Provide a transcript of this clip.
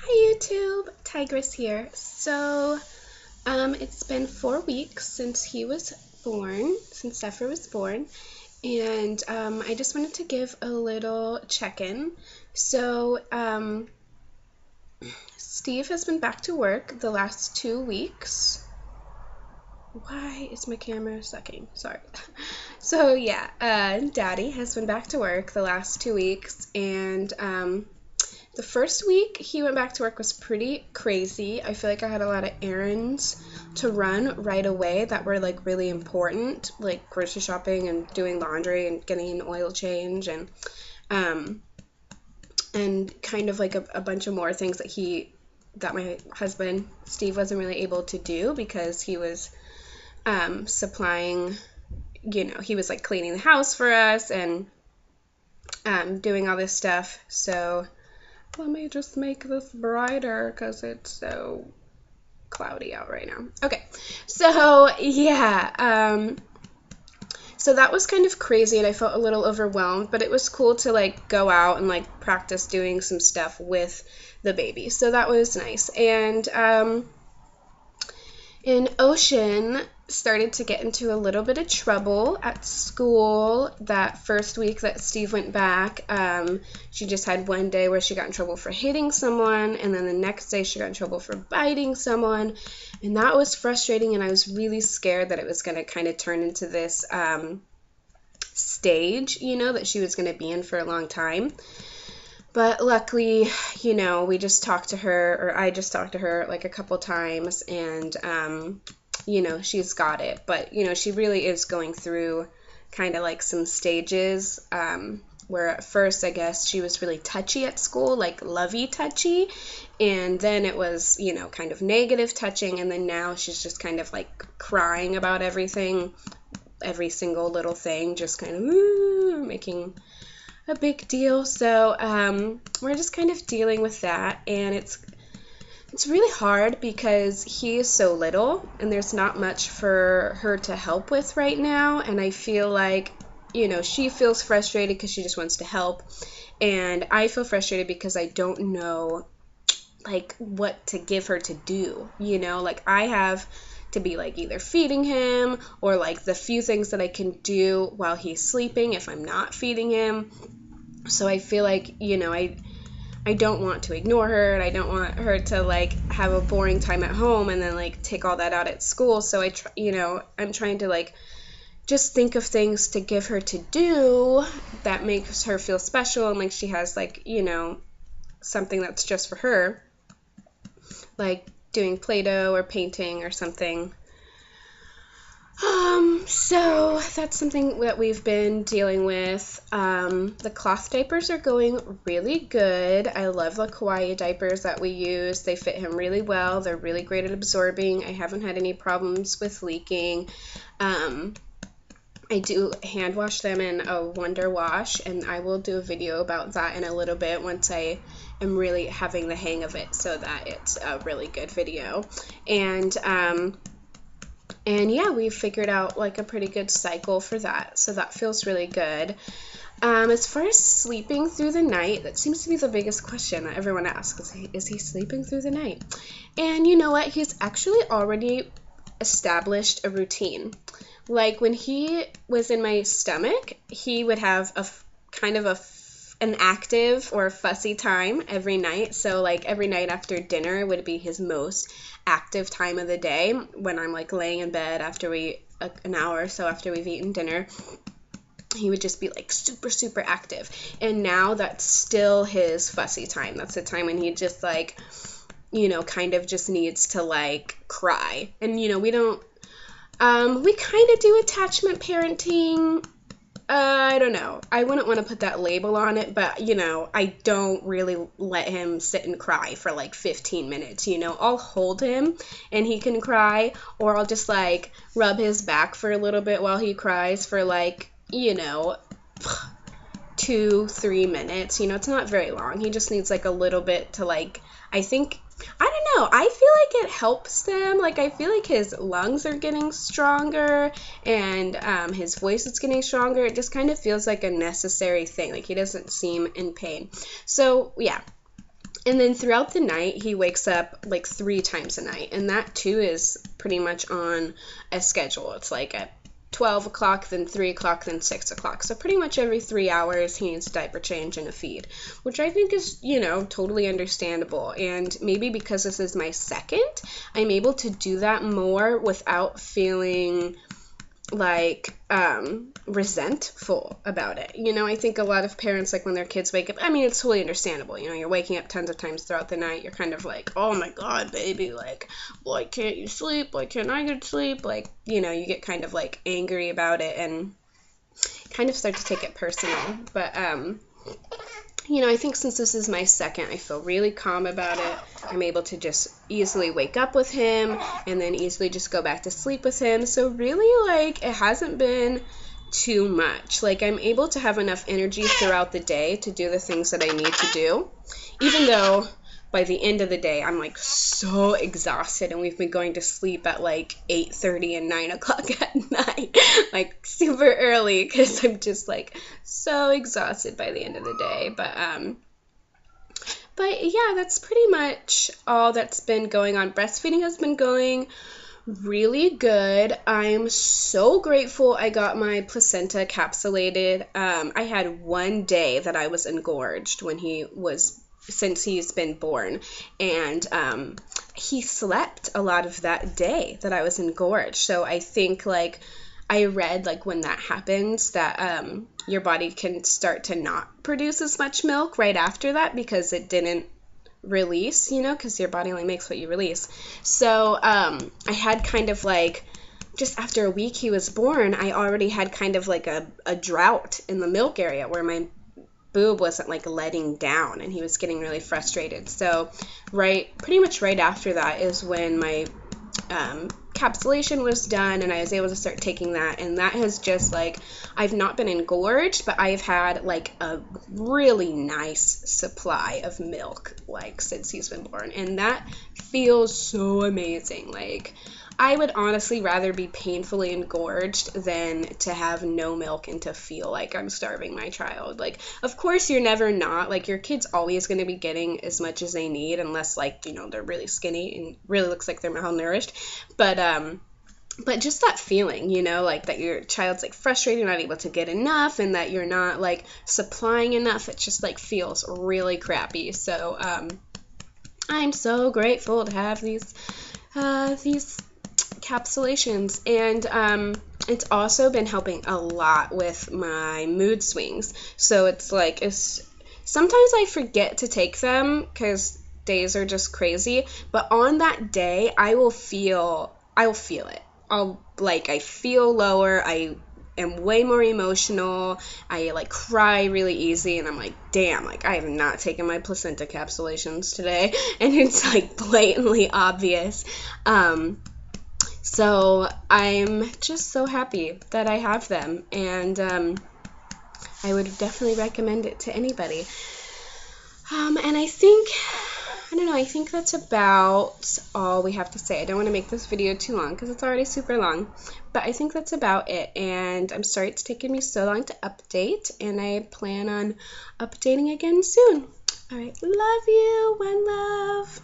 Hi YouTube, Tigress here. So, it's been 4 weeks since since Zephyr was born, and I just wanted to give a little check-in. So, Steve has been back to work the last 2 weeks. Why is my camera sucking? Sorry. So yeah, Daddy has been back to work the last 2 weeks, and the first week he went back to work was pretty crazy. I feel like I had a lot of errands to run right away that were like really important, like grocery shopping and doing laundry and getting an oil change and kind of like a bunch of more things that my husband Steve wasn't really able to do because he was supplying, he was like cleaning the house for us and doing all this stuff. So let me just make this brighter because it's so cloudy out right now. Okay, so yeah, so that was kind of crazy and I felt a little overwhelmed, but it was cool to like go out and like practice doing some stuff with the baby. So that was nice. And Ocean started to get into a little bit of trouble at school that first week that Steve went back. She just had one day where she got in trouble for hitting someone, and then the next day she got in trouble for biting someone, and that was frustrating, and I was really scared that it was going to kind of turn into this stage, that she was going to be in for a long time. But luckily, we just talked to her, or I just talked to her like a couple times, and she's got it. But, she really is going through kind of like some stages where at first, I guess, she was really touchy at school, like lovey touchy. And then it was, kind of negative touching. And then now she's just kind of like crying about everything, every single little thing, just kind of making a big deal. So we're just kind of dealing with that. And it's really hard because he is so little and there's not much for her to help with right now, and I feel like she feels frustrated because she just wants to help, and I feel frustrated because I don't know like what to give her to do. Like I have to be like either feeding him or like the few things that I can do while he's sleeping if I'm not feeding him. So I feel like I don't want to ignore her, and I don't want her to like have a boring time at home and then like take all that out at school. So I'm trying to like just think of things to give her to do that makes her feel special and like she has like something that's just for her, like doing Play-Doh or painting or something. So that's something that we've been dealing with. The cloth diapers are going really good. I love the Kawaii diapers that we use. They fit him really well. They're really great at absorbing. I haven't had any problems with leaking. I do hand wash them in a Wonder Wash, and I will do a video about that in a little bit once I am really having the hang of it so that it's a really good video. And yeah, we figured out like a pretty good cycle for that, so that feels really good. As far as sleeping through the night, that seems to be the biggest question that everyone asks. Is he sleeping through the night? And you know what? He's actually already established a routine. Like when he was in my stomach, he would have an active or active time every night. So like every night after dinner would be his most active time of the day, when I'm like laying in bed after an hour or so after we've eaten dinner. He would just be like super active. And now that's still his fussy time. That's the time when he just like kind of just needs to like cry. And we don't we kind of do attachment parenting. I don't know. I wouldn't want to put that label on it, but, I don't really let him sit and cry for like 15 minutes, I'll hold him and he can cry, or I'll just like rub his back for a little bit while he cries for like, 2-3 minutes. It's not very long. He just needs like a little bit to like, I don't know. I feel like it helps them. Like, I feel like his lungs are getting stronger and his voice is getting stronger. It just kind of feels like a necessary thing. Like, he doesn't seem in pain. So, yeah. And then throughout the night, he wakes up like 3 times a night. And that too is pretty much on a schedule. It's like at 12 o'clock, then 3 o'clock, then 6 o'clock. So pretty much every 3 hours, he needs a diaper change and a feed, which I think is, you know, totally understandable. And maybe because this is my second, I'm able to do that more without feeling like resentful about it. You know, I think a lot of parents, like when their kids wake up, I mean, it's totally understandable. You know, you're waking up tons of times throughout the night. You're kind of like, oh my God, baby, like, why can't you sleep? Why can't I get sleep? Like, you know, you get kind of like angry about it and kind of start to take it personal. But, you know, I think since this is my second, I feel really calm about it. I'm able to just easily wake up with him and then easily just go back to sleep with him. So really, like, it hasn't been too much. Like, I'm able to have enough energy throughout the day to do the things that I need to do, even though by the end of the day, I'm like so exhausted, and we've been going to sleep at like 8:30 and 9 o'clock at night, like super early, because I'm just like so exhausted by the end of the day. But yeah, that's pretty much all that's been going on. Breastfeeding has been going really good. I'm so grateful I got my placenta encapsulated. I had one day that I was engorged since he's been born, and he slept a lot of that day that I was engorged. So I think, like, I read, like, when that happens, that your body can start to not produce as much milk right after that because it didn't release, you know, because your body only makes what you release. So I had kind of like, just after a week he was born, I already had kind of like a drought in the milk area where my boob wasn't like letting down, and he was getting really frustrated. So pretty much right after that is when my capsulation was done, and I was able to start taking that, and that has just, like, I've not been engorged, but I've had like a really nice supply of milk, like, since he's been born, and that feels so amazing. Like, I would honestly rather be painfully engorged than to have no milk and to feel like I'm starving my child. Like, of course you're never not. Like, your kid's always going to be getting as much as they need, unless, like, you know, they're really skinny and really looks like they're malnourished. But just that feeling, you know, like that your child's like frustrated, not able to get enough, and that you're not like supplying enough, it just like feels really crappy. So I'm so grateful to have these encapsulations, and it's also been helping a lot with my mood swings. So it's like, sometimes I forget to take them because days are just crazy, but on that day I'll feel it. I feel lower, I am way more emotional, I like cry really easy, and I'm like, damn, like, I have not taken my placenta capsulations today, and it's like blatantly obvious. So I'm just so happy that I have them, and I would definitely recommend it to anybody. And I think that's about all we have to say. I don't want to make this video too long because it's already super long, but I think that's about it, and I'm sorry it's taken me so long to update, and I plan on updating again soon. Alright, love you, one love.